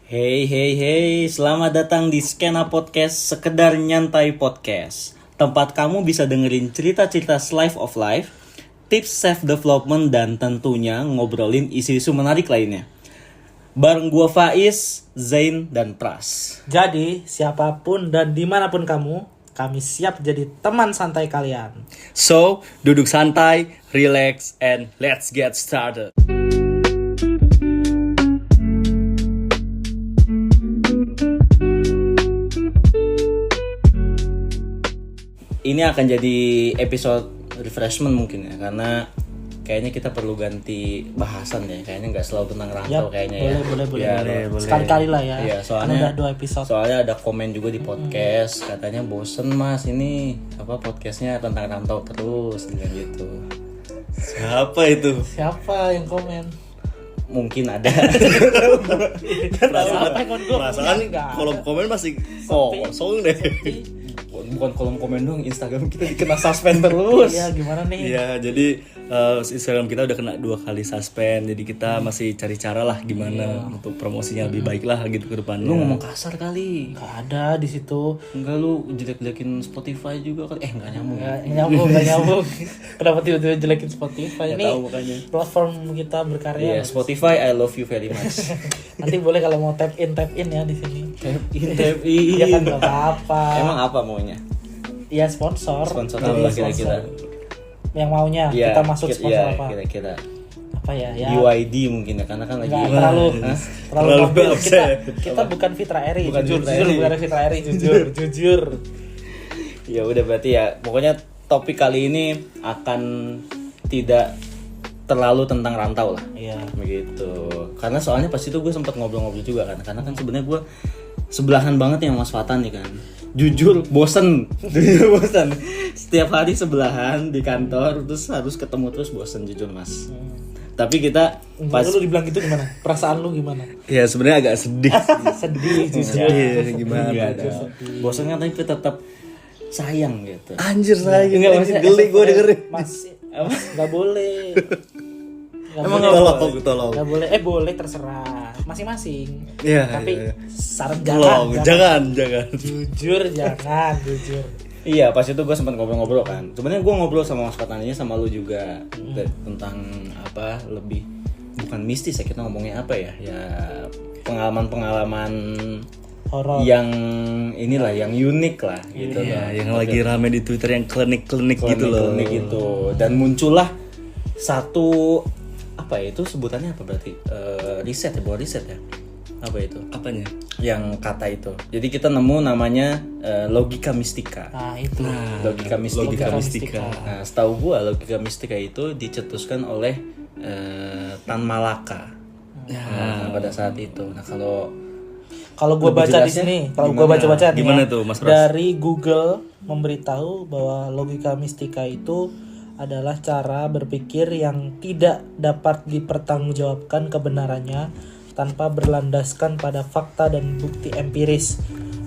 Hey hey hey, selamat datang di Skena Podcast, sekedar nyantai podcast. Tempat kamu bisa dengerin cerita-cerita slice of life, tips self development dan tentunya ngobrolin isu-isu menarik lainnya. Bareng gua Faiz, Zain dan Pras. Jadi, siapapun dan dimanapun kamu, kami siap jadi teman santai kalian. So, duduk santai, relax, and let's get started. Ini akan jadi episode refreshment mungkin ya, karena kayaknya kita perlu ganti bahasan ya. Kayaknya nggak selalu tentang rantau kayaknya ya. Boleh. Boleh. Sekali-kali lah ya. Iya, Kan soalnya udah 2 episode. Soalnya ada komen juga di podcast, katanya bosen mas ini podcastnya tentang rantau terus gitu. Siapa itu? Siapa yang komen? Mungkin ada. Perasaan kolom komen masih kosong deh. Bukan kolom komen dong, Instagram kita dikena suspend terus. Iya, gimana nih? Iya, jadi Instagram kita udah kena 2 kali suspend. Jadi kita masih cari cara lah gimana untuk promosinya lebih baik lah gitu ke depannya. Lu ngomong kasar kali. Gak ada di situ. Enggak, lu jelek-jelekin Spotify juga kali. Enggak nyambung. Gak nyambung. Kenapa tiba-tiba jelekin Spotify? Nggak Ini tahu makanya. platform kita berkarya. Iya, Spotify I love you very much. Nanti boleh kalau mau tap in ya di sini. Tap Iya kan gak apa-apa. Emang apa maunya? Iya, sponsor. Sponsor Jadi apa kira-kira? Yang maunya Iya, kita masuk sponsor iya, apa? kira-kira Apa ya? UID mungkin ya, karena kan lagi Nggak, terlalu Terlalu mobil. upset. Kita bukan Fitra Eri. Bukan Jujur, Fitra Eri. bukan Fitra Eri. Jujur. Ya udah, berarti ya pokoknya topik kali ini akan tidak terlalu tentang rantau lah. Iya. Begitu. Karena soalnya pas itu gue sempat ngobrol-ngobrol juga kan. Karena kan sebenarnya gue sebelahan banget ya Mas Fatan nih kan. Jujur bosen. Setiap hari sebelahan di kantor, terus harus ketemu terus bosen jujur Mas. Tapi kita Pas lu dibilang gitu gimana? Perasaan lu gimana? Ya sebenarnya agak sedih. Sedih, jujur. Iya, gimana? Enggak ada. Bosen kan, tapi tetap sayang gitu. Anjir saya Enggak, anjir, geli gue dengerin. Mas, enggak boleh. Emang tolong. Enggak boleh. Boleh terserah. Masing-masing. Iya. Tapi saran Tolong, jangan. Jujur jangan, jujur. Iya, pas itu gue sempat ngobrol-ngobrol kan. Sebenarnya gue ngobrol sama Mas Fataninya sama lu juga tentang apa lebih bukan mistis ya, kita ngomongnya apa ya? Ya pengalaman-pengalaman Horor. yang inilah yang unik lah gitu. Iya, yang lagi rame di Twitter yang klinik gitu loh. Klinik gitu. Dan muncullah satu apa ya, itu sebutannya apa berarti? Riset ya, bukan riset ya? Apa itu? Apanya? Yang kata itu. Jadi kita nemu namanya logika mistika. Nah, itu. Logika mistika. mistika. Nah, setahu gua logika mistika itu dicetuskan oleh Tan Malaka. Nah, pada saat itu. Nah, Kalau gue lebih baca di jelasnya sini, kalau gue gimana? baca-baca nih Gimana ya, tuh, Mas Pras? dari Google memberitahu bahwa logika mistika itu adalah cara berpikir yang tidak dapat dipertanggungjawabkan kebenarannya tanpa berlandaskan pada fakta dan bukti empiris.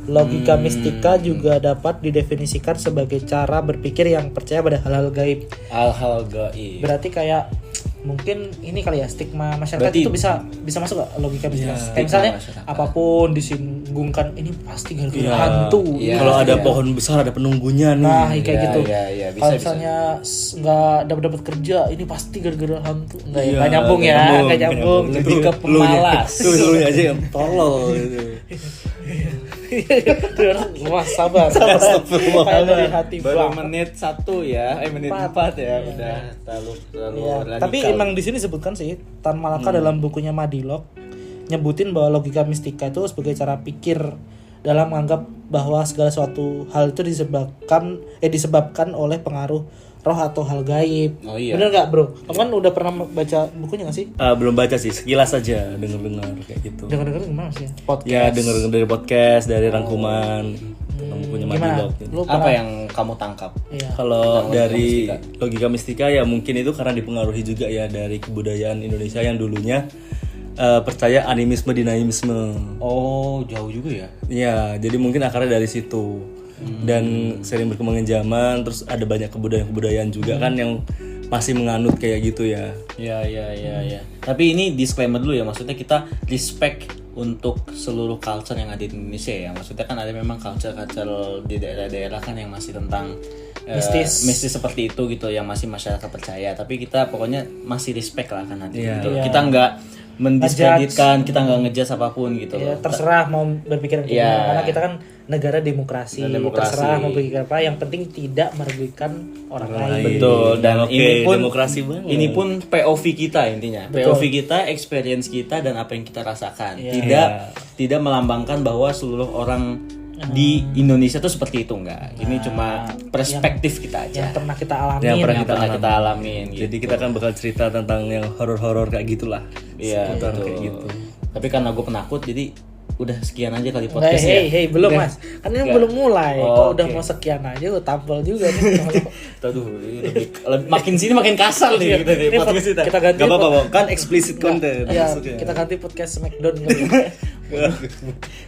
Logika mistika juga dapat didefinisikan sebagai cara berpikir yang percaya pada hal-hal gaib. Hal-hal gaib. Berarti kayak mungkin ini kali ya, stigma masyarakat Berarti- itu bisa masuk gak logika mistika? Iya, Kayak misalnya masyarakat. apapun disinggungkan ini pasti gara-gara Iya. hantu. Iya. Kalau ada Iya. pohon besar ada penunggunya nih. Nah, kayak Iya, gitu. iya, bisa, Kalau bisa. misalnya nggak dapat kerja, ini pasti gara-gara hantu. Enggak ya, Iya, nggak nyambung ya, nggak nyambung. Lebih ke pemalas. Lu aja yang tolol gitu. Wah, sabar. Kayak dari hati Baru banget. menit 1 ya, menit 4 ya, udah terlalu Iya. radikal. Tapi emang di sini disebutkan sih, Tan Malaka dalam bukunya Madilog nyebutin bahwa logika mistika itu sebagai cara pikir dalam menganggap bahwa segala suatu hal itu disebabkan oleh pengaruh roh atau hal gaib. Oh iya. Bener nggak, bro? Kamu kan udah pernah baca bukunya nggak sih? Belum baca sih, sekilas aja denger kayak gitu. Dengar-dengar gimana sih? Podcast. Ya denger dari podcast, dari rangkuman bukunya Gimana? Madilog. Lu apa pernah- yang kamu tangkap? Iya. Kalau Tentang dari mistika. logika mistika ya mungkin itu karena dipengaruhi juga ya dari kebudayaan Indonesia yang dulunya percaya animisme dinamisme. Oh, jauh juga ya. Iya, jadi mungkin akarnya dari situ. Dan sering berkembangnya zaman, terus ada banyak kebudayaan juga kan yang masih menganut kayak gitu ya. Ya. Tapi ini disclaimer dulu ya, maksudnya kita respect untuk seluruh culture yang ada di Indonesia ya. Maksudnya kan ada memang culture di daerah-daerah kan yang masih tentang mistis seperti itu gitu, yang masih masyarakat percaya. Tapi kita pokoknya masih respect lah kan nanti gitu. Kita nggak mendiskreditkan, kita nggak ngejudge apapun gitu. Ya, terserah mau berpikir gimana, karena kita kan negara demokrasi. Terserah mau berpikir apa, yang penting tidak merugikan orang lain. Betul. Dan ini pun demokrasi banget. Ini pun POV kita intinya. POV kita, experience kita dan apa yang kita rasakan. Tidak melambangkan bahwa seluruh orang di Indonesia tuh seperti itu, enggak. Ini cuma perspektif kita aja. Yang pernah kita alamin. Yang pernah kita alamin gitu. Jadi kita kan bakal cerita tentang yang horor-horor kayak gitulah. Iya, kayak gitu. Tapi karena gue penakut, jadi udah sekian aja kali Enggak, podcast ya. belum Mas. Kan ini belum mulai. Kok udah mau sekian aja gue tampil juga nih. Aduh, makin sini makin kasar nih kita di podcast kita. Kita ganti. Gak apa-apa, kan explicit content. Iya, kita ganti podcast Smackdown kali.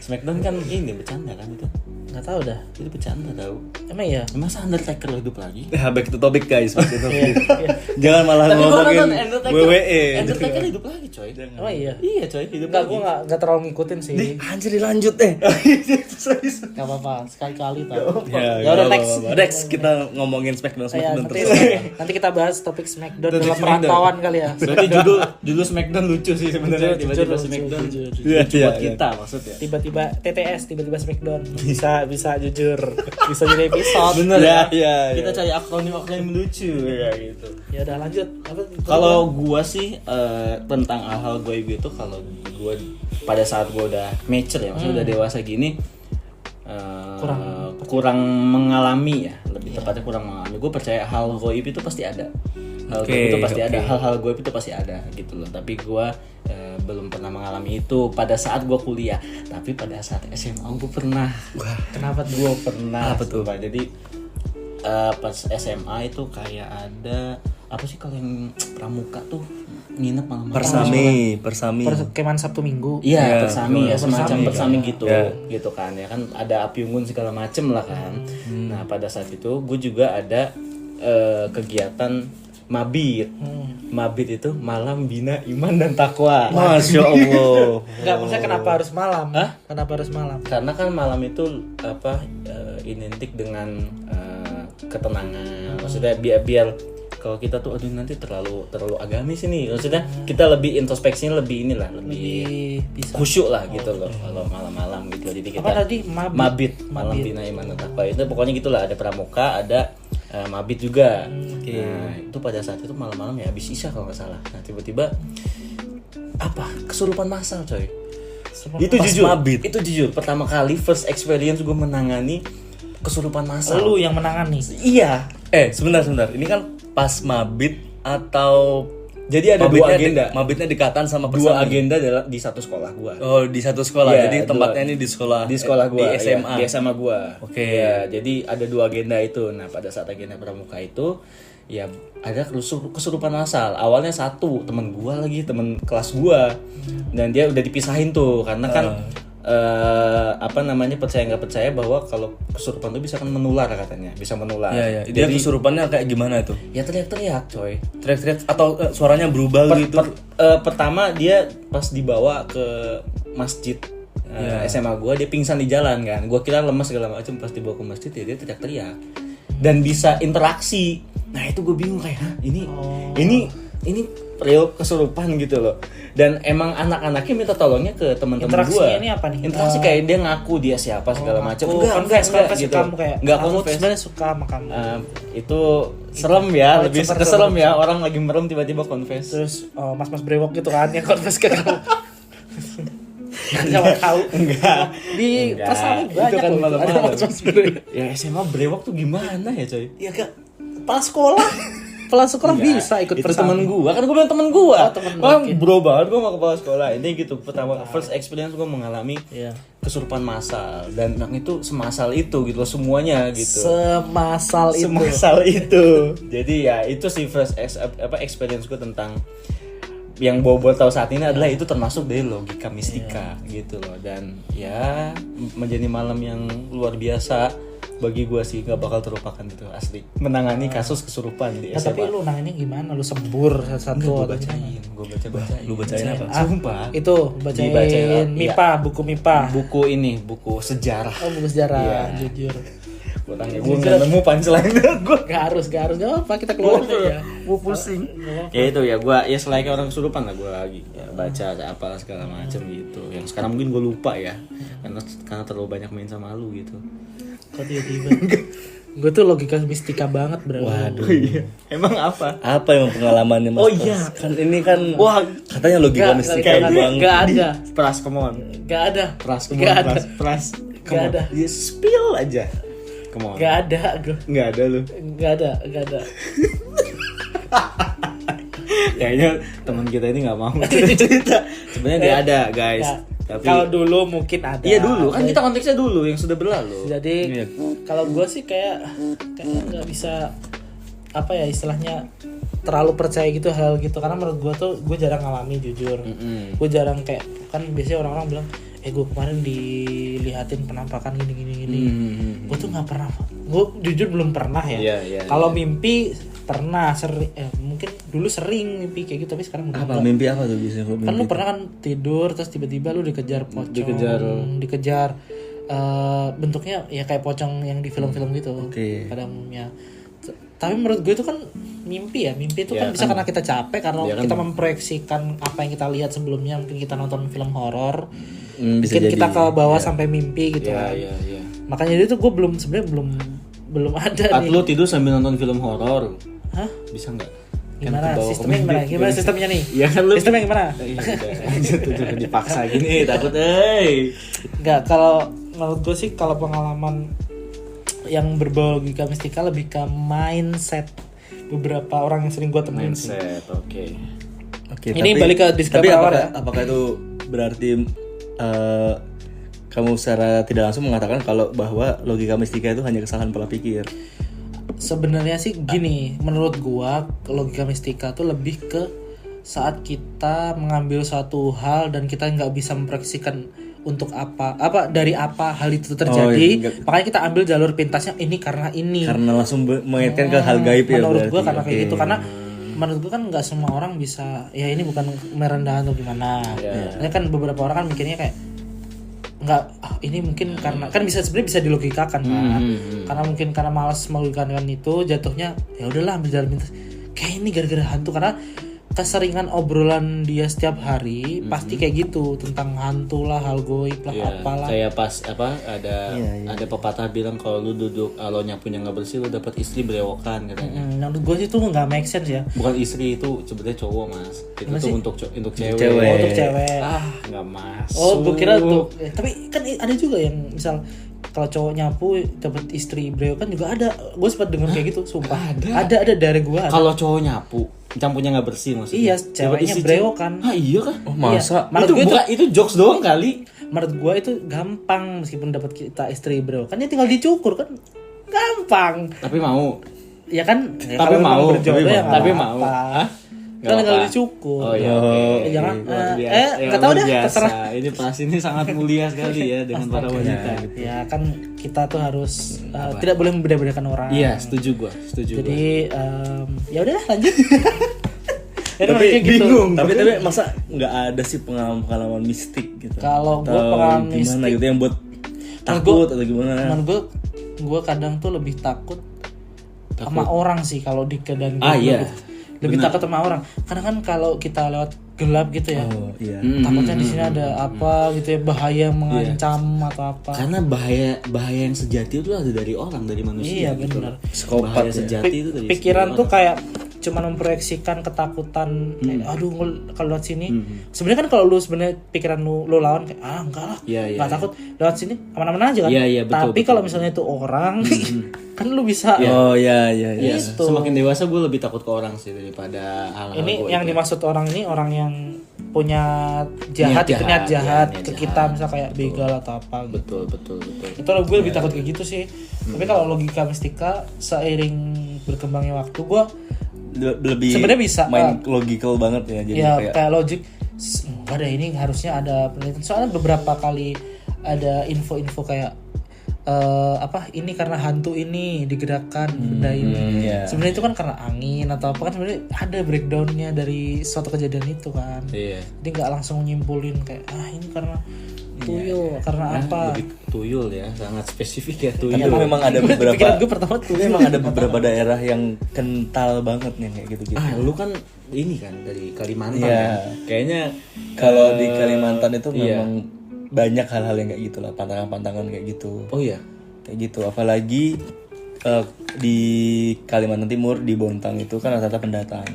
Smackdown kan ini bercanda kan itu. Enggak tahu dah. Itu bercanda tahu. Emang iya? Masa Undertaker hidup lagi? Ya, back to topic guys. Back to topic. Iya. Jangan malah ngomongin WWE. Undertaker hidup lagi coy. Emang iya? Iya coy, hidup Enggak, lagi. gue enggak terlalu ngikutin sih. Anjir dilanjut deh. Enggak apa-apa, sekali-kali tahu. Ya udah nggak next. apa-apa. Next kita ngomongin Smackdown Ya, terus. nanti kita bahas topik Smackdown dalam perantauan kali ya. Berarti judul Smackdown lucu sih sebenarnya. Tiba-tiba Smackdown lucu buat kita maksudnya. Tiba-tiba TTS, tiba-tiba Smackdown. Bisa jujur. Bisa jadi episode. Bener ya. Ya. Kita cari akronim lucu ya gitu. Ya udah lanjut. Kalau gua sih tentang hal-hal gue gitu, kalau gua pada saat gua udah mature ya, maksudnya udah dewasa gini, kurang mengalami ya, lebih tepatnya kurang mengalami. Gue percaya hal goib itu pasti ada. Hal goib itu pasti ada, hal-hal goib itu pasti ada gitu loh. Tapi gue belum pernah mengalami itu pada saat gue kuliah. Tapi pada saat SMA gue pernah. Wah, kenapa tuh? Gue pernah. Apa tuh? Pak. Jadi pas SMA itu kayak ada apa sih kalau yang pramuka tuh nginep malam Persami. Perkemahan Sabtu Minggu. Iya, persami ya, semacam persami, persami gitu. Gitu kan ya kan ada api unggun segala macem lah kan. Nah, pada saat itu gue juga ada kegiatan mabit. Mabit itu malam bina iman dan takwa. Masya Allah. Enggak, maksudnya kenapa harus malam? Kenapa harus malam? Karena kan malam itu identik dengan ketenangan. Maksudnya biar kalau kita tuh aduh nanti terlalu agamis ini. Maksudnya kita lebih introspeksinya lebih Bisa. khusyuk lah gitu loh kalau malam-malam gitu. Jadi kita Apa tadi? mabit malam bina iman dan takwa. Itu pokoknya gitulah, ada pramuka, ada mabit juga. Nah, itu pada saat itu malam-malam ya habis isya kalau nggak salah. Nah, tiba-tiba kesurupan massal coy. Itu Pas jujur. mabit. Itu jujur pertama kali first experience gue menangani kesurupan massal. Lu yang menangani. Iya. Sebentar. Ini kan pas mabit atau Jadi ada dua agenda. Mabitnya dekatan sama Dua persami. agenda di satu sekolah gua. Oh, di satu sekolah. Iya, Jadi tempatnya ini di sekolah. Di sekolah gua. Di SMA. Iya, di SMA gua. Oke. Ya, jadi ada dua agenda itu. Nah, pada saat agenda pramuka itu ya ada kesurupan massal. Awalnya satu, teman gua lagi, teman kelas gua. Dan dia udah dipisahin tuh karena kan percaya nggak percaya bahwa kalau kesurupan itu bisa kan menular katanya, bisa menular. Iya. Dia kesurupannya kayak gimana itu? Ya teriak-teriak coy. Teriak-teriak atau suaranya berubah gitu? Pertama dia pas dibawa ke masjid SMA gua, dia pingsan di jalan kan. Gua kira lemas segala macam, pas dibawa ke masjid ya dia teriak-teriak dan bisa interaksi. Nah itu gue bingung kayak ini real kesurupan gitu loh. Dan emang anak-anaknya minta tolongnya ke teman-teman gue. Interaksinya ini apa nih? Interaksi kayak dia ngaku dia siapa segala macam. Enggak gitu. Kamu kayak Enggak aku confess. sebenarnya suka sama kamu. Itu serem ya, lebih serem ya, orang lagi merem tiba-tiba confess. Terus mas-mas brewok gitu kan yang confess ke kamu. Siapa tahu? Enggak. Di persami banyak itu kan loh, malam-malam. ada mas-mas brewok. Ya SMA brewok tuh gimana ya coy? Ya kak, kepala sekolah bisa ikut itu persami. temen gua, kan gua bilang temen gua. Temen lu, Wah, oke. bro banget gua sama kepala sekolah. Ini gitu pertama first experience gua mengalami Iya. kesurupan massal dan yang itu semasal itu gitu loh, semuanya gitu. Semasal itu. Semasal itu. Jadi ya itu sih first experience gua tentang yang Bobo tahu saat ini adalah itu termasuk dari logika mistika gitu loh. Dan ya menjadi malam yang luar biasa bagi gua sih nggak bakal terlupakan itu asli. Menangani kasus kesurupan di Nah, SMA. tapi lu nangannya gimana? Lu sembur satu-satu Gua atau gimana? bacain. Lu bacain apa? Sumpah. Itu bacain Dibacain, MIPA, buku MIPA. Buku ini, buku sejarah. Oh, buku sejarah, Iya. jujur. Gua tanya, gua nggak nemu punchline gua. Gak harus, gak apa, kita keluar aja. Gua pusing. Ya itu ya, gua ya selayaknya orang kesurupan lah gua lagi ya, baca apa segala macam gitu. Yang sekarang mungkin gua lupa ya, karena terlalu banyak main sama lu gitu. Kok tiba-tiba? Gue tuh logika mistika banget, bro. Waduh. Iya. Emang apa? Apa yang pengalamannya Mas? Oh iya. Kan ini kan Wah, katanya logika mistika doang. Gak ada, Pras, come on. gak ada, Pras, come Gak on, ada. Pras. Come Gak on. ada. Ya, spill aja. Come on. gak ada, gue, Nggak ada lu. gak ada. Kayaknya teman kita ini nggak mau cerita. Sebenarnya nggak ada, guys. Nggak. Tapi Kalau dulu mungkin ada. iya dulu kan kita konteksnya dulu yang sudah berlalu. Jadi Iya. kalau gue sih kayak nggak bisa apa ya istilahnya terlalu percaya gitu hal gitu karena menurut gue tuh gue jarang ngalami jujur. Gue jarang kayak kan biasanya orang-orang bilang gue kemarin dilihatin penampakan gini. Gue tuh nggak pernah. Gue jujur belum pernah ya. Iya, Kalau mimpi pernah sering mungkin dulu sering mimpi kayak gitu tapi sekarang udah Apa enggak. mimpi apa tuh biasanya kalau Kan mimpi? lu pernah kan tidur terus tiba-tiba lu dikejar pocong, dikejar bentuknya ya kayak pocong yang di film-film gitu. Oke. Pada umumnya. Tapi menurut gue itu kan mimpi itu Ya, kan bisa karena kita capek karena Ya, kan. kita memproyeksikan apa yang kita lihat sebelumnya, mungkin kita nonton film horor, Bisa bikin jadi. kita ke bawah sampai mimpi gitu kan. Iya. Makanya itu gue sebenarnya belum ada nih. Lu tidur sambil nonton film horor. Hah? Bisa nggak? Gimana sistemnya gimana? Gimana sistemnya nih? Ya kan lu Sistemnya gimana? Iya, udah dipaksa gini takut Enggak, kalau menurut gue sih kalau pengalaman yang berbau logika mistika lebih ke mindset beberapa orang yang sering gue temuin sih. mindset. Oke. Oke, Ini balik ke disclaimer tapi awal apakah itu berarti kamu secara tidak langsung mengatakan kalau bahwa logika mistika itu hanya kesalahan pola pikir? Sebenarnya sih gini, menurut gua logika mistika tuh lebih ke saat kita mengambil suatu hal dan kita nggak bisa memproyeksikan untuk apa dari apa hal itu terjadi, enggak. makanya kita ambil jalur pintasnya ini karena ini. Karena langsung mengaitkan ke hal gaib ya Menurut berarti. gua karena kayak Oke. gitu, karena menurut gua kan nggak semua orang bisa, ya ini bukan merendahkan atau gimana. Soalnya kan beberapa orang kan mikirnya kayak nggak ini mungkin karena kan sebenarnya bisa dilogikakan kan, karena mungkin karena malas melogikakan itu jatuhnya ya udahlah ambil jalan pintas kayak ini gara-gara hantu, karena keseringan obrolan dia setiap hari pasti kayak gitu tentang hantu lah, hal goib lah, Iya, apalah. kayak pas ada pepatah bilang kalau lu duduk lo nyapunya nggak bersih lu dapat istri berewokan katanya. Menurut gue sih itu nggak make sense ya. Bukan istri itu sebenarnya cowok mas. Itu Gimana tuh sih? untuk cewek. Oh, untuk cewek. Nggak masuk. Oh, gue kira tuh. Tapi kan ada juga yang misal kalau cowok nyapu dapat istri brewokan juga ada. Gue sempat dengar kayak gitu, sumpah. Ada dari gue. Kalau cowok nyapu, nyapunya nggak bersih maksudnya. Iya, Dapat ceweknya istri brewokan. Ah iya kan? Oh, masa? Menurut Itu gue bukan itu jokes doang kali. menurut gue itu gampang meskipun dapat kita istri brewokan ya tinggal dicukur kan. Gampang. Tapi mau. Ya kan, ya Tapi kalau memang mau, berjodoh ya nggak tapi apa-apa. mau. Hah? Kan Nggak tinggal apa. dicukur. Oh iya. Oke. Jangan, Luar biasa. nggak tahu luar dah, biasa. terserah. Ini pas ini sangat mulia sekali ya dengan para wanita. Ya kan kita tuh harus tidak boleh membeda-bedakan orang. Iya, setuju gua. Jadi ya udahlah lanjut. Ya, Tapi kayak gitu. bingung. Tapi masa nggak ada sih pengalaman mistik gitu? Kalau Atau gua pengalaman gimana mistik, gitu yang buat takut atau gimana? menurut gue kadang tuh lebih takut sama orang sih kalau di keadaan Ah, gitu. iya. Lebih takut sama orang. Karena kan kalau kita lewat gelap gitu ya. Oh iya. Takutnya di sini ada apa gitu ya, bahaya yang mengancam atau apa. Karena bahaya yang sejati itu ada dari orang, dari manusia. Iya gitu. benar. Psikopat Bahaya ya. sejati itu dari Pikiran tuh kayak cuman memproyeksikan ketakutan kayak, aduh kalau lewat sini sebenarnya kan kalau lu sebenarnya pikiran lu lawan kayak enggak lah, Iya, nggak iya. takut, lewat sini aman-aman aja kan. Iya, betul, Tapi betul. kalau misalnya itu orang kan lu bisa Oh iya. Iya, Itu. semakin dewasa gue lebih takut ke orang sih daripada hal-hal ini goib yang ya. dimaksud orang ini orang yang punya jahat, Niat itu niat jahat, jahat iya, niat ke jahat. kita misal kayak begal atau apa gitu. Betul. Itu gue lebih takut kayak gitu sih. Tapi kalau logika mistika seiring berkembangnya waktu gue Lebih sebenarnya bisa, main logical banget ya. Jadi ya kayak kayak logik enggak ada, ini harusnya ada penelitian soalnya beberapa kali ada info-info kayak ini karena hantu ini digerakkan benda ini. iya. Sebenarnya itu kan karena angin atau apa kan, sebenarnya ada breakdownnya dari suatu kejadian itu kan. Iya. Jadi nggak langsung nyimpulin kayak ini karena tuyul, karena apa. Lebih tuyul ya, sangat spesifik ya Tapi tuyul. memang ada beberapa Pikiran gue pertama tuyul. memang ada beberapa daerah yang kental banget nih kayak gitu-gitu. Lu kan ini kan dari Kalimantan Iya. ya. Kayaknya Kalau di Kalimantan itu iya. memang banyak hal-hal yang kayak gitulah, pantangan-pantangan kayak gitu. oh iya. Kayak gitu, apalagi di Kalimantan Timur di Bontang itu kan rata-rata pendatang.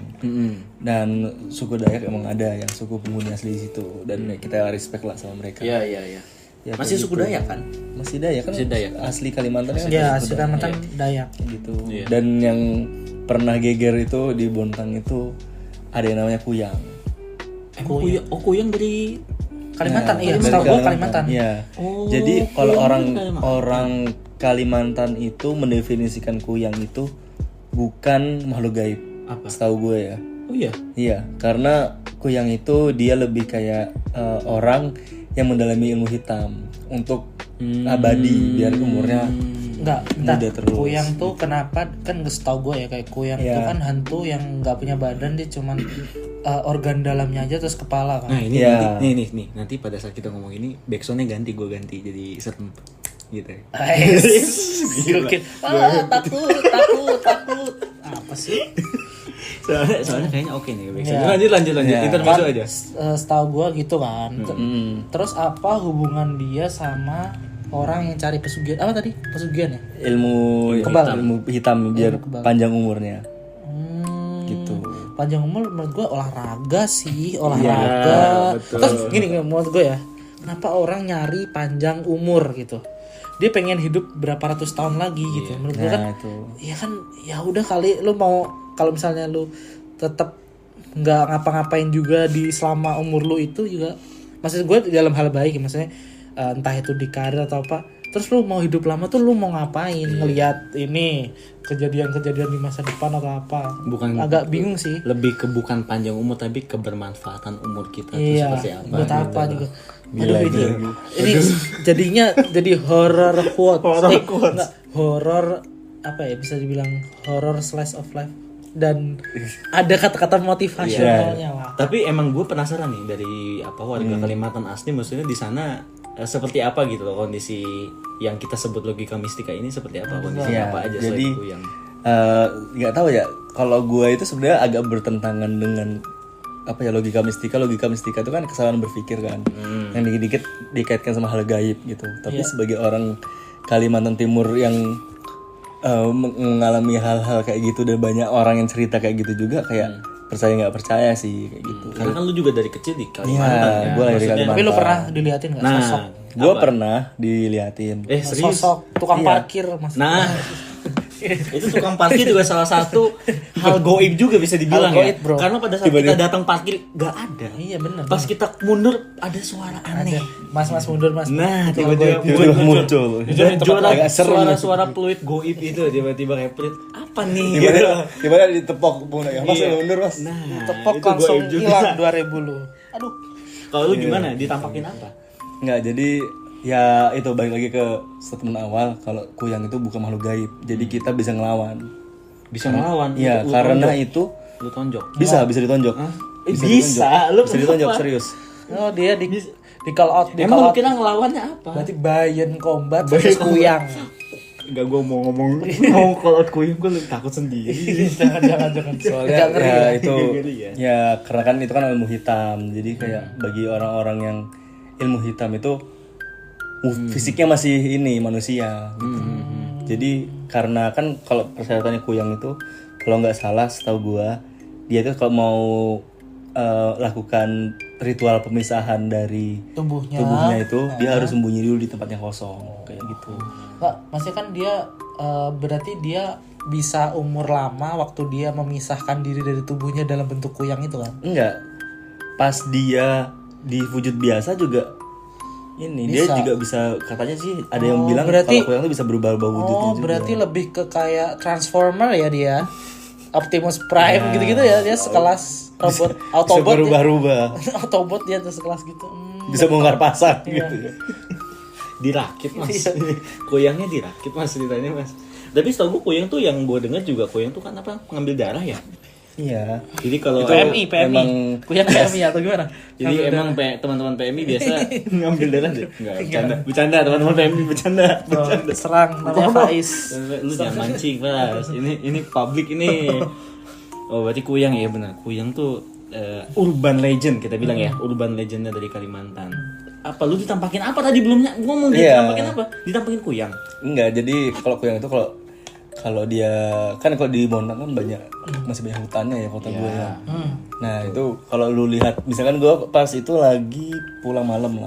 Dan suku Dayak emang ada yang suku penghuni asli di situ dan kita respect lah sama mereka. Iya, iya, iya. Ya, Masih kayak suku gitu. Dayak kan? Masih Dayak kan? Masih Dayak. Asli Kalimantan kan? Ya, asli Kalimantan Dayak. Kayak gitu. Iya. Dan yang pernah geger itu di Bontang itu ada yang namanya Kuyang. Kuyang dari Kalimantan, iya. Dari Setahu gue Kalimantan. Iya. Oh, Jadi kalau Kuyang orang Kalimantan. Kalimantan itu mendefinisikan Kuyang itu bukan makhluk gaib. Apa? Setahu gue ya. Oh iya. Iya, karena Kuyang itu dia lebih kayak orang yang mendalami ilmu hitam untuk abadi biar umurnya Enggak, bentar. Muda terus. Kuyang tuh kenapa kan nggak setahu gue ya, kayak Kuyang itu Iya. kan hantu yang nggak punya badan, dia cuman organ dalamnya aja terus kepala kan. Nah, ini Iya. nih, nanti pada saat kita ngomong ini backsoundnya ganti, gue ganti jadi serem gitu ya. Gokil. Takut. Apa sih? Soalnya kayaknya oke nih Iya. backsound. Lanjut. Iya. Intermezzo Kan, aja. setahu gue gitu kan. Terus apa hubungan dia sama orang yang cari pesugihan? Apa tadi? Pesugihan ya? ilmu hitam biar panjang umurnya. Gitu. Panjang umur menurut gue olahraga sih, olahraga. betul. Terus gini menurut gue ya, kenapa orang nyari panjang umur gitu? Dia pengen hidup berapa ratus tahun lagi gitu. Menurut gue kan, Nah, itu. ya kan, ya udah kali lu mau, kalau misalnya lu tetap nggak ngapa-ngapain juga di selama umur lu itu juga, maksud gue dalam hal baik ya, maksudnya entah itu di karir atau apa. Terus lu mau hidup lama tuh lu mau ngapain? Ngelihat ini kejadian-kejadian di masa depan atau apa? Bukan Agak bingung sih. Lebih ke bukan panjang umur tapi kebermanfaatan umur kita tuh Iya, seperti apa. buat apa gitu. juga. Ini jadinya jadi horror quote. Enggak, horror apa ya, bisa dibilang horror slice of life, dan ada kata-kata motivasionalnya lah. Tapi emang gue penasaran nih dari warga Kalimantan asli, maksudnya di sana seperti apa gitu loh kondisi yang kita sebut logika mistika ini, seperti apa kondisi Iya, apa aja jadi selain Kuyang. nggak tahu ya, kalau gue itu sebenarnya agak bertentangan dengan logika mistika itu kan kesalahan berpikir kan, yang dikit-dikit dikaitkan sama hal gaib gitu. Tapi sebagai orang Kalimantan Timur yang mengalami hal-hal kayak gitu dan banyak orang yang cerita kayak gitu juga, kayak percaya nggak percaya sih kayak gitu. Karena kan lu juga dari kecil di Iya, Kalimantan ya. gue lahir di Kalimantan. Tapi lu pernah diliatin nggak Nah, sosok Gue pernah diliatin. serius. sosok tukang parkir mas? Nah, itu tukang parkir juga salah satu hal goib juga bisa dibilang Hal ya. goib, bro. Karena pada saat kita datang parkir gak ada. Iya benar. Pas kita mundur ada suara aneh. Mas mundur mas. Nah, Itu tiba-tiba Tiba-tiba muncul. Dan Agak serem. suara-suara fluid goib itu tiba-tiba kayak pelit. Apa nih? Tiba-tiba ditepok pundak ya. Mas mundur mas. Nah, Tepok itu langsung goib juga. hilang 2000 lu. Aduh. Kalau lu gimana? Ditampakin apa? Nggak, jadi ya itu balik lagi ke statement awal, kalau Kuyang itu bukan makhluk gaib. Jadi kita bisa ngelawan. Bisa melawan. Iya, Lu karena tonjok. itu Lu tonjok. bisa ditonjok. Bisa, lu Bisa ditonjok kenapa? serius. Oh dia di call out, di Emang call lu out. kira ngelawannya apa? Berarti Bayan Combat versus Kuyang. Enggak, gue mau ngomong mau call out Kuyang, gue takut sendiri. jangan. Soalnya Agak ngeri ya lah. itu Ngeri ya karena kan itu kan ilmu hitam. Jadi kayak bagi orang-orang yang ilmu hitam itu fisiknya masih ini manusia gitu. Jadi karena kan kalau persyaratannya Kuyang itu kalau nggak salah setahu gua, dia itu kalau mau lakukan ritual pemisahan dari tubuhnya itu dia harus sembunyi dulu di tempat yang kosong kayak gitu. Enggak, maksudnya kan dia berarti dia bisa umur lama waktu dia memisahkan diri dari tubuhnya dalam bentuk kuyang itu kan? Enggak. Pas dia di wujud biasa juga ini dia juga bisa, katanya sih ada yang bilang berarti- kalau Kuyang itu bisa berubah-ubah wujudnya juga. Berarti lebih ke kayak Transformer ya dia. Optimus Prime gitu-gitu ya, dia sekelas robot Bisa Autobot. berubah-ubah. Autobot dia tuh sekelas gitu. Bisa bongkar pasang gitu ya. dirakit mas. Kuyangnya dirakit mas ceritanya mas. Tapi setahu gue kuyang tuh yang gue dengar juga kuyang tuh kan apa ngambil darah ya. Iya. Jadi kalau PMI emang Kuyang PMI atau gimana? jadi emang teman-teman PMI biasa ngambil darah deh. Enggak, bercanda teman-teman PMI bercanda. Serang namanya Faiz. Lu jangan mancing mas. Ini publik ini. Oh berarti kuyang ya benar. Kuyang tuh urban legend kita bilang ya. Urban legendnya dari Kalimantan. Apa lu ditampakin apa tadi belumnya ngomong ditampakin apa? Ditampakin kuyang. Enggak, jadi kalau kuyang itu kalau dia kan kalau di Bonang kan masih banyak hutannya ya kota gue ya. Nah itu kalau lu lihat misalkan gue pas itu lagi pulang malam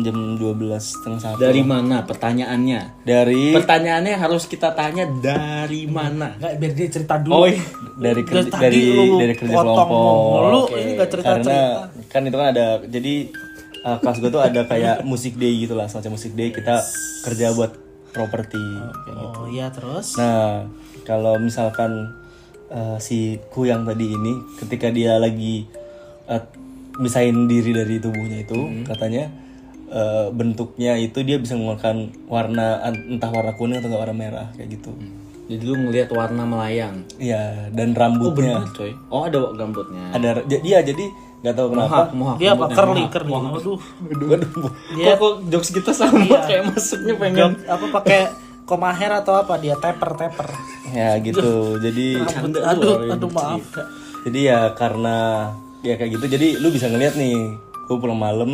jam 12:30. Dari mana pertanyaannya? Pertanyaannya harus kita tanya dari mana? Enggak, biar dia cerita dulu. Oh iya. dari kerja potong kelompok. lu ini enggak cerita-cerita. Karena kan itu kan ada jadi kelas gue tuh ada kayak music day gitu lah, semacam music day kita kerja buat properti. Oh iya, terus. Nah, kalau misalkan si kuyang tadi ini ketika dia lagi misahin diri dari tubuhnya itu katanya bentuknya itu dia bisa mengeluarkan warna entah warna kuning atau enggak warna merah kayak gitu. Jadi lu ngelihat warna melayang. Iya, dan rambutnya. Benar coy. Oh ada rambutnya. Ada dia jadi nggak tahu kenapa. Dia apa curly. Aduh. Dia kok jokes kita sama kayak maksudnya pengen Apa pakai koma hair atau apa dia taper. Ya gitu. Jadi Aduh maaf. Jadi ya karena ya kayak gitu jadi lu bisa ngeliat nih gue pulang malam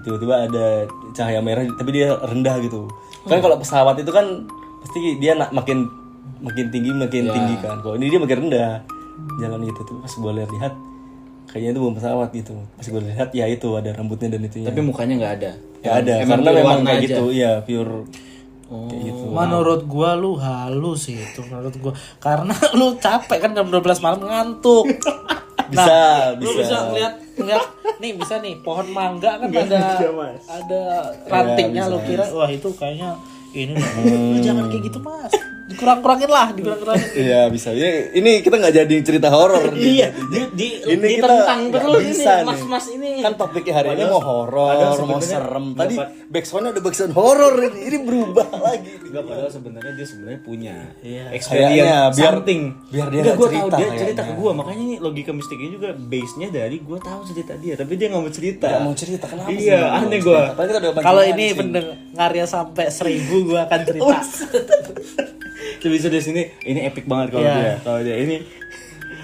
tiba-tiba ada cahaya merah tapi dia rendah gitu kan. Kalau pesawat itu kan pasti dia makin tinggi kan, kalau ini dia makin rendah jalan gitu tuh. Pas gue lihat kayaknya itu bukan pesawat gitu, pas gue lihat ya itu ada rambutnya dan itunya tapi mukanya nggak ada. nggak ada karena memang kayak gitu ya pure kayak gitu. Menurut gua lu halus sih itu menurut gua. Karena lu capek kan jam 12 malam ngantuk. Bisa. Lu bisa ngeliat nih bisa nih pohon mangga kan ada rantingnya lu kira wah itu kayaknya ini lu jangan kayak gitu mas, dikurang-kurangin lah. Iya bisa. Ini kita nggak jadi cerita horor. Iya. Ini Ditentang kita terus bisa ini mas ini. kan topiknya hari ini mau horor, mau serem. Tadi backsoundnya ada backsound horor ini berubah lagi. Enggak, padahal sebenarnya dia punya Kayaknya biar dia Enggak, gue tahu cerita dia kayaknya. cerita ke gue, makanya ini logika mistiknya juga base-nya dari gue tahu cerita dia, tapi dia nggak mau cerita. Nggak mau cerita kenapa sih? Iya, aneh gue. Kalau ini pendengarnya sampai 1000 gua akan cerita. Coba bisa di sini, ini epic banget kalau dia ini.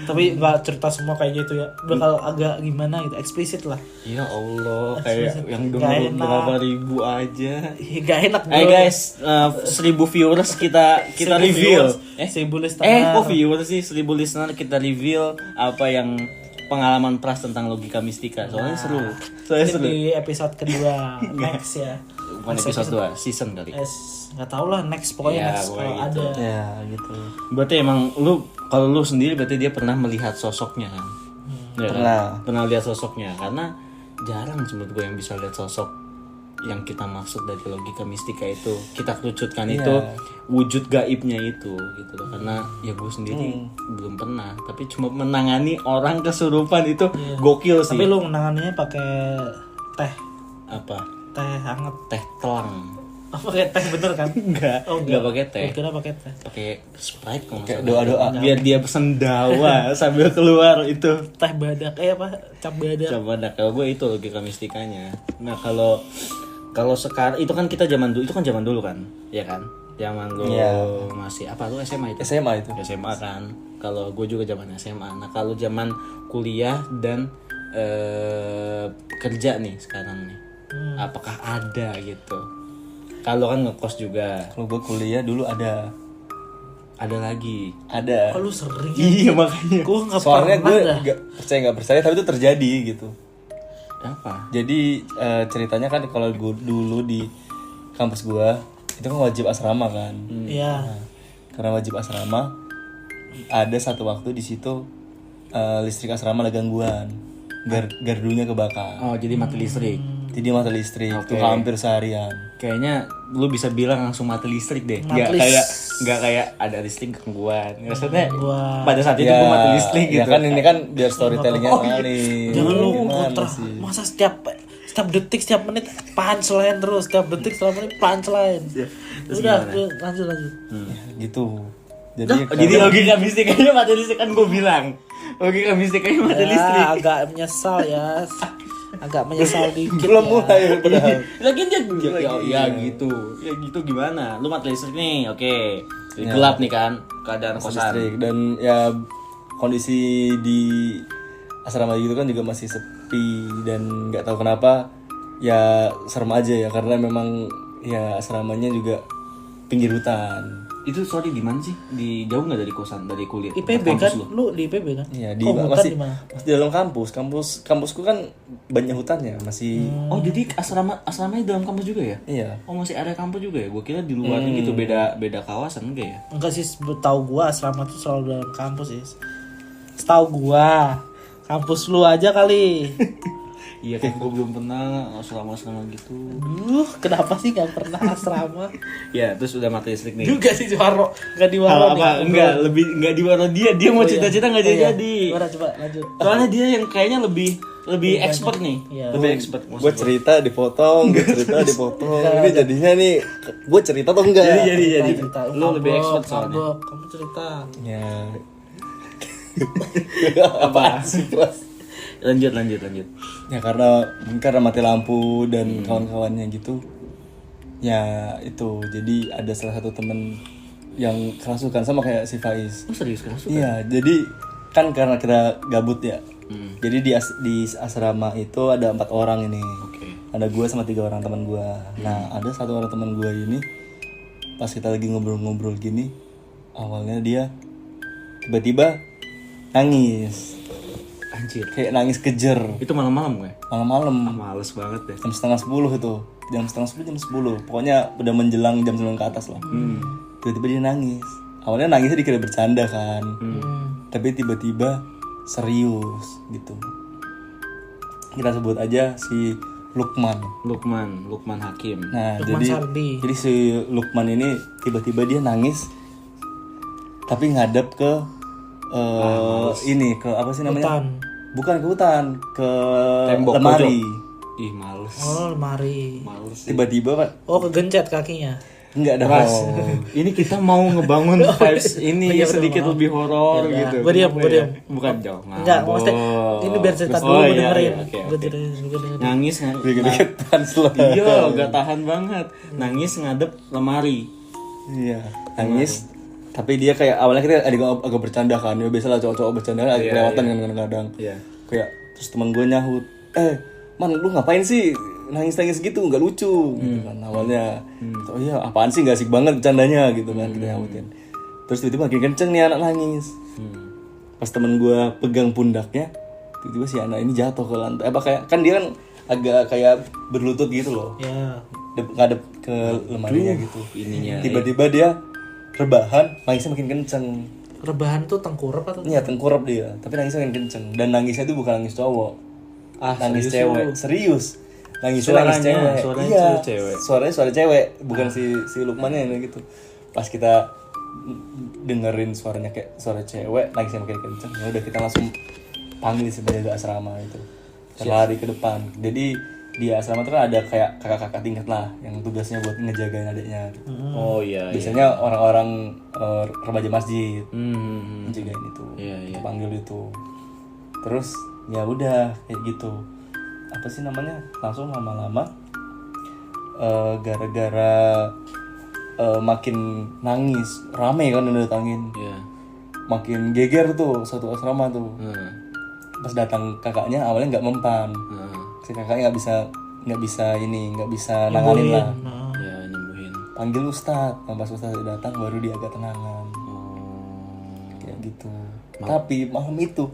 Tapi nggak cerita semua kayak gitu ya. Bakal agak gimana gitu, eksplisit lah. Ya Allah, kayak yang Gak denger enak. berapa ribu aja. Gak enak bro. Guys, 1000 viewers kita 1000 reveal. viewers, 1000 listener. Kok viewers sih 1000 listener kita reveal apa yang pengalaman Pras tentang logika mistika. Soalnya seru. Mungkin di episode kedua next ya. Bukan episode 2, season kali. Nggak tahu lah next pokoknya Ya, next pokoknya kalau gitu. ada. Ya gitu. Berarti emang kalau lu sendiri berarti dia pernah melihat sosoknya kan? Ya, Pernah. kan? Pernah lihat sosoknya karena jarang menurut gue yang bisa lihat sosok yang kita maksud dari logika mistika itu kita kerucutkan itu wujud gaibnya itu gitu loh. Karena ya gue sendiri belum pernah, tapi cuma menangani orang kesurupan itu gokil sih. Tapi lu menanganinya pakai teh hangat. Teh telang. Oh, pakai teh bener kan? Enggak pakai teh. Kira pakai teh. Pakai Sprite kalau nggak salah. Doa-doa. Biar dia sendawa sambil keluar itu. Teh badak cap badak. Coba dah kalau gue itu logika mistikanya. Nah, kalau sekarang itu kan kita zaman dulu kan, ya kan? Zaman lu masih apa lu SMA itu? SMA itu. SMA kan. Kalau gue juga zaman SMA. Nah, kalau zaman kuliah dan kerja nih sekarang nih. Apakah ada gitu? Kalau kan ngekos juga. Kalau gue kuliah dulu ada lagi. Ada. Oh, lu sering. Iya makanya. Gue nggak Soalnya pernah gue dah. nggak percaya tapi itu terjadi gitu. Apa? Jadi ceritanya kan kalau gue dulu di kampus gue itu kan wajib asrama kan. Iya. Karena wajib asrama ada satu waktu di situ listrik asrama ada gangguan. Gardunya kebakar. Oh, jadi mati listrik. Jadi mati listrik itu hampir seharian. Kayaknya lu bisa bilang langsung mati listrik deh. Nggak kayak ada listrik gangguan. Maksudnya pada saat itu gua mati listrik gitu. Ya kan ini kan biar storytellingnya kali. Jangan lu Gimana kontra. sih? Masa setiap setiap detik setiap menit punchline terus, setiap detik setiap menit punchline. Terus Udah, gimana? lanjut. Ya, gitu. Jadi logika mistikanya mati listrik kan gue bilang. Logika mistikanya mati listrik. Agak menyesal ya. Agak menyesal dikit. belum ya. mulai padahal. Lagian dia ya gitu. Ya gitu gimana? Lu mati listrik nih, oke. Gelap nih kan keadaan kosan. Listrik. Dan ya kondisi di asrama gitu kan juga masih sepi dan nggak tahu kenapa ya serem aja ya, karena memang ya asramanya juga pinggir hutan. Itu sorry di mana sih? Di jauh nggak dari kosan, dari kuliah? IPB kampus kan? Lu di IPB kan? Iya, di Hutan masih di mana? masih di dalam kampusku kan banyak hutannya masih. Oh jadi asramanya dalam kampus juga ya? Iya. Oh masih ada kampus juga ya? Gue kira di luarnya gitu, beda kawasan enggak ya? Enggak sih, tahu gua asrama tuh selalu dalam kampus sih. Setahu gua. Kampus lu aja kali. Iya kan gue belum pernah asrama gitu. Kenapa sih gak pernah asrama? Ya terus udah mati listrik nih. Juga sih di Waro, enggak di Hal Waro apa? nih. Enggak, lebih enggak di warna dia mau cita-cita enggak jadi. Waro coba lanjut. Soalnya dia yang kayaknya lebih expert nih. Iya. Lebih expert. Gue cerita dipotong, gue cerita dipotong. Ini jadinya nih, gue cerita atau enggak? Jadi. Cerita. Lu lebih expert soalnya. Mabok, kamu cerita. Ya. Apa? sih, Bos? Lanjut. Ya karena mati lampu dan kawan-kawannya gitu. Ya itu, jadi ada salah satu temen yang kerasukan sama kayak si Faiz. Oh serius kan? Iya, jadi kan karena kita gabut ya. Jadi di asrama itu ada 4 orang ini. Oke. Ada gue sama 3 orang teman gue. Nah, ada 1 orang teman gue ini pas kita lagi ngobrol-ngobrol gini, awalnya dia tiba-tiba nangis. Anjir. Kayak nangis kejer. Itu malam-malam gue. Malam-malam. Males banget deh. Jam setengah 10 itu. Jam 10. Pokoknya udah menjelang jam 9 ke atas lah. Tiba-tiba dia nangis. Awalnya nangisnya dikira bercanda kan. Tapi tiba-tiba serius gitu. Kita sebut aja si Lukman. Lukman Hakim. Nah, Lukman Sardi. jadi si Lukman ini tiba-tiba dia nangis tapi ngadep ke ini ke apa sih namanya? Hutan. Bukan ke hutan, ke Tembok lemari. Ih males. Oh, lemari. Males. Tiba-tiba Pak, Oh, kegencet kakinya. enggak ada Ras. hal. Ini kita mau ngebangun vibes ini Iya, sedikit betul, lebih horor gitu. Gue diam. Bukan jauh. Enggak, maksudnya ini biar cerita dulu gue dengerin. Gue dengerin. Nangis Dikit-dikit punchline. Iya, gak tahan banget. Nangis ngadep lemari. Iya, nangis. Tapi dia kayak awalnya kita agak bercanda kan. Ya biasalah cowok-cowok bercanda kan agak kelewatan kan kadang-kadang. Iya. Kayak terus teman gue nyahut, man lu ngapain sih nangis-nangis gitu, nggak lucu gitu kan awalnya. Oh iya, apaan sih, nggak asik banget bercandanya gitu kan, kita nyahutin. Terus tiba-tiba makin kenceng nih anak nangis. Pas temen gue pegang pundaknya, tiba-tiba si anak ini jatuh ke lantai. Apa kayak kan dia kan agak kayak berlutut gitu loh, Ya. ngadep ke lemarinya gitu. Ininya. Tiba-tiba dia rebahan, nangisnya makin kenceng. Rebahan tuh tengkurap atau? Iya, tengkurap dia, tapi nangisnya makin kenceng. Dan nangisnya itu bukan nangis cowok, nangis serius cewek, lu? serius. Nangisnya Suaranya, nangis cewek. suaranya Iya, cewek. suaranya suara cewek, bukan si Lukmannya yang gitu. Pas kita dengerin suaranya kayak suara cewek, nangisnya makin kenceng. Ya udah, kita langsung panggil si penjaga asrama itu. Kita lari ke depan. Jadi di asrama itu kan ada kayak kakak-kakak tingkat lah yang tugasnya buat ngejagain adiknya. Oh iya. Biasanya orang-orang remaja masjid Hmm. menjagain itu. Iya, iya. Kita panggil itu. Terus ya udah kayak gitu. Apa sih namanya? Langsung lama-lama gara-gara makin nangis, rame kan udah datangin. Iya. Makin geger tuh satu asrama tuh. Heeh. Pas datang kakaknya awalnya nggak mempan. Si kakaknya nggak bisa nanganin lah. Nah. Ya nyembuhin. Panggil ustadz, pas ustadz datang baru dia agak tenangan. Oh. Kayak gitu. Tapi malam itu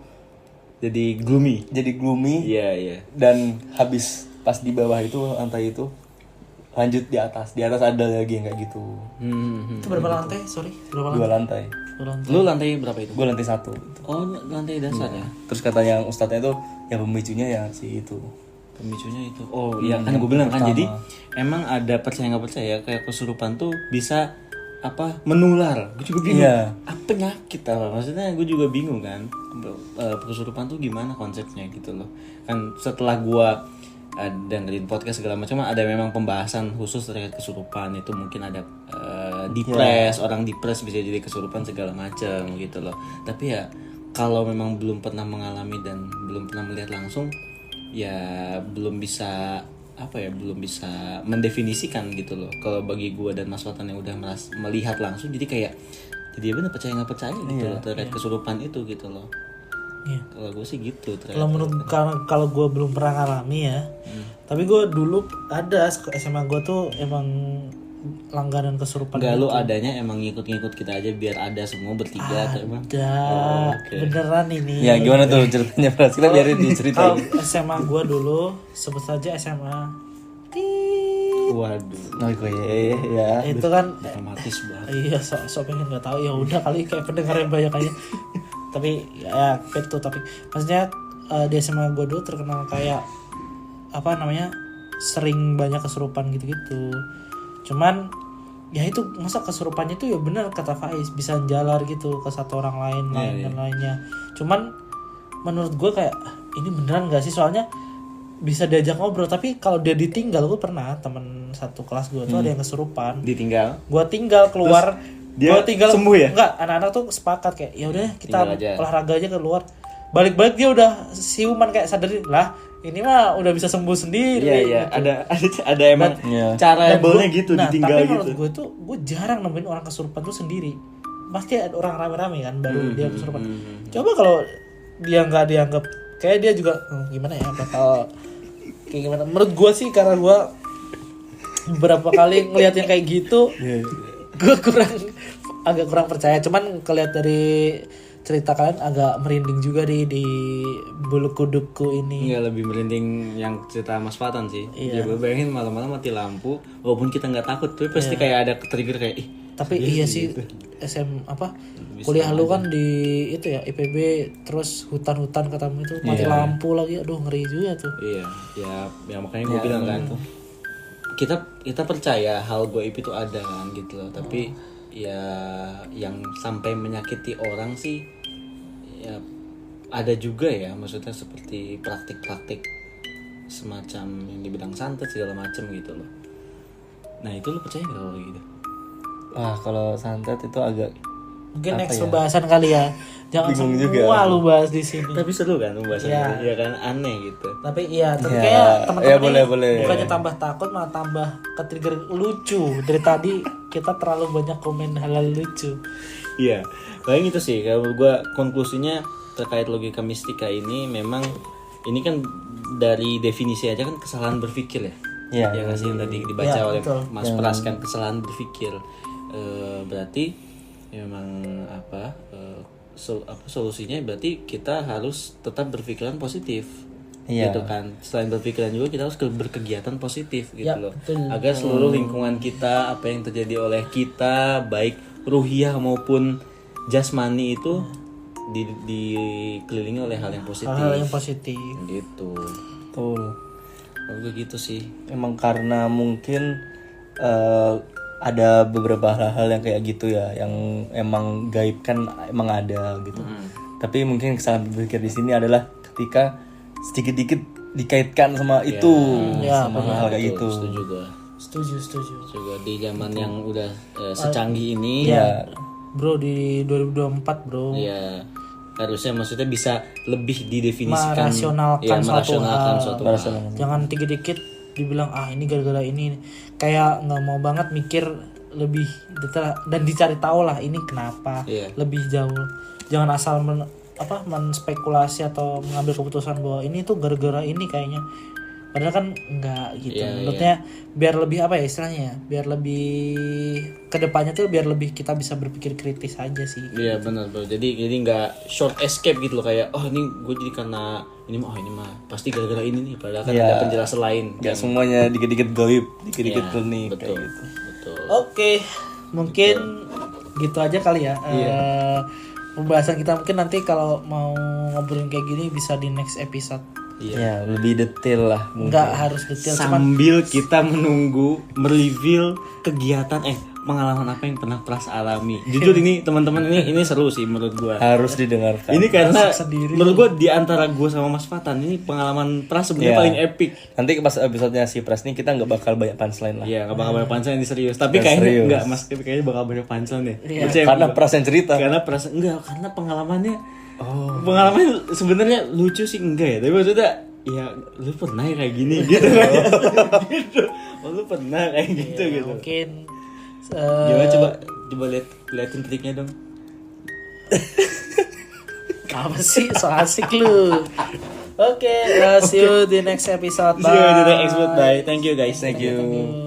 Jadi gloomy. jadi gloomy. Iya, iya. Dan habis pas di bawah itu lantai itu lanjut di atas ada lagi yang kayak gitu. Itu berapa lantai? Sorry, berapa 2 lantai? lantai. 2 lantai. Lu lantai berapa itu? Gue lantai 1. Oh, lantai dasar ya. Terus kata yang ustadznya itu yang pemicunya ya si itu. Pemicunya itu. Oh, iya kan gue bilang kan. Jadi emang ada percaya nggak percaya kayak kesurupan tuh bisa apa menular. Gue juga bingung. Iya. Apa penyakit apa? Maksudnya gue juga bingung kan. Kesurupan tuh gimana konsepnya gitu loh. Kan setelah gue dengerin podcast segala macam, ada memang pembahasan khusus terkait kesurupan. Itu mungkin ada depres, orang depres bisa jadi kesurupan segala macam gitu loh. Tapi ya kalau memang belum pernah mengalami dan belum pernah melihat langsung, ya belum bisa belum bisa mendefinisikan gitu loh. Kalau bagi gue dan Mas Watan yang udah melihat langsung, jadi kayak jadi bener percaya nggak percaya gitu loh terkait kesurupan itu gitu loh. Iya. Kalau gue sih gitu. Kalau menurut kalau gue belum pernah ngalami ya, tapi gue dulu ada SMA gue tuh emang langganan kesurupan. Enggak, lu adanya emang ngikut-ngikut kita aja biar ada semua bertiga atau emang? Beneran ini. Ya gimana tuh ceritanya Pras? Kita biarin diceritain. Kalau SMA gue dulu, sebut saja SMA. Waduh. Oh ya. Itu kan Dramatis banget. iya sok pengen nggak tahu, ya udah kali kayak pendengar yang banyak aja. Tapi ya itu, tapi maksudnya di SMA gue dulu terkenal kayak apa namanya, sering banyak kesurupan gitu-gitu. Cuman ya itu masa kesurupannya itu ya benar kata Faiz, bisa jalar gitu ke satu orang lain dan lainnya. Cuman menurut gue kayak ini beneran gak sih, soalnya bisa diajak ngobrol, tapi kalau dia ditinggal, gue pernah temen satu kelas gue tuh ada yang kesurupan, Ditinggal? gue tinggal keluar. dia sembuh ya? Enggak, anak-anak tuh sepakat kayak ya udah kita Tinggal aja. olahraga aja keluar. Balik-balik dia udah siuman kayak sadarin lah, ini mah udah bisa sembuh sendiri. Iya, gitu. ada emang cara boleh gitu ditinggal tapi gitu. menurut gue tuh gue jarang nemuin orang kesurupan tuh sendiri. Pasti ada orang rame-rame kan baru dia kesurupan. Coba kalau dia nggak dianggap, kayak dia juga gimana ya, bakal kayak gimana. Menurut gue sih karena gue beberapa kali ngeliat yang kayak gitu, gue agak kurang percaya. Cuman kelihat dari cerita kalian agak merinding juga di bulu kudukku ini. Iya, lebih merinding yang cerita Mas Fatan sih. Iya. Ya bayangin malam-malam mati lampu, walaupun kita nggak takut, tapi pasti kayak ada trigger kayak Tapi iya sih gitu. Kuliah lu kan di itu ya IPB, terus hutan-hutan katamu itu mati lampu lagi, aduh ngeri juga tuh. Iya, ya makanya gue bilang kan, kita percaya hal goib itu ada kan gitu loh, tapi ya yang sampai menyakiti orang sih ya ada juga ya, maksudnya seperti praktik-praktik semacam yang di bidang santet segala macam gitu loh. Nah itu lu percaya nggak kalau gitu? Wah, kalau santet itu agak Mungkin next pembahasan kali ya. Jangan semua lu bahas di sini. Tapi seru kan pembahasannya, ya kan, aneh gitu. Tapi iya, tapi kayak teman-teman boleh. bukannya tambah takut malah tambah ke-trigger lucu. Dari tadi kita terlalu banyak komen hal-hal lucu. Iya, paling itu sih kalau gue konklusinya terkait logika mistika ini, memang ini kan dari definisi aja kan kesalahan berpikir ya. Iya. Ya nggak sih yang tadi dibaca oleh betul. Mas Pras kan, kesalahan berpikir. Berarti memang solusinya berarti kita harus tetap berpikiran positif. Gitu kan. Selain berpikiran juga kita harus berkegiatan positif gitu loh. Betul. Agar seluruh lingkungan kita, apa yang terjadi oleh kita, baik ruhiyah maupun jasmani itu dikelilingi oleh hal yang positif. Hal-hal yang positif. Gitu. betul. Kalau gue gitu sih. Emang karena mungkin ada beberapa hal-hal yang kayak gitu ya, yang emang gaib kan emang ada gitu. Tapi mungkin kesalahan berpikir di sini adalah ketika sedikit-dikit dikaitkan sama itu, sama hal kayak gitu. Setuju gue. Setuju. Juga di zaman yang udah secanggih ini. Ya. Bro, di 2024 bro. Ya, harusnya maksudnya bisa lebih didefinisikan, merasionalkan suatu hal. hal. Jangan dikit-dikit dibilang ini gara-gara ini. Kayak nggak mau banget mikir lebih detail dan dicari tahu lah ini kenapa. Lebih jauh. Jangan asal menspekulasi atau mengambil keputusan bahwa ini tuh gara-gara ini kayaknya. Padahal kan enggak gitu. Menurutnya biar lebih istilahnya, biar lebih kedepannya tuh biar lebih kita bisa berpikir kritis aja sih. Iya benar bro. Jadi nggak short escape gitu loh, kayak ini gue jadi karena ini mah pasti gara-gara ini nih. Padahal kan ada penjelasan lain. Gak semuanya dikit-dikit gaib, dikit-dikit klinik betul, kayak gitu. Betul. Oke, mungkin gitu aja kali ya. Pembahasan kita mungkin nanti kalau mau ngobrolin kayak gini bisa di next episode. Ya, lebih detail lah mungkin. Nggak harus detail, Sambil kita menunggu mereveal kegiatan pengalaman apa yang pernah Pras alami? Jujur ini teman-teman ini seru sih menurut gua. Harus didengarkan. Ini karena sendiri. menurut gua di antara gua sama Mas Fatan ini pengalaman Pras sebenarnya Iya. paling epic. Nanti pas episodenya si Pras nih kita nggak bakal banyak punchline lah. Iya, nggak bakal banyak punchline ini serius. Tapi Serius. kayaknya enggak, Mas. Kayaknya bakal banyak punchline deh. Iya. Percaya Karena gua. Pras yang cerita. Karena Pras enggak, karena pengalamannya pengalamannya sebenarnya lucu sih enggak ya. Tapi maksudnya ya lu pernah ya kayak gini gitu kan. Gitu. Oh, lu pernah kayak gitu Ya, gitu. mungkin Gimana coba liatin triknya dong. apa sih so asik lu. Oke, see you di next episode. See you in the next episode. Bye. Thank you guys. Thank you.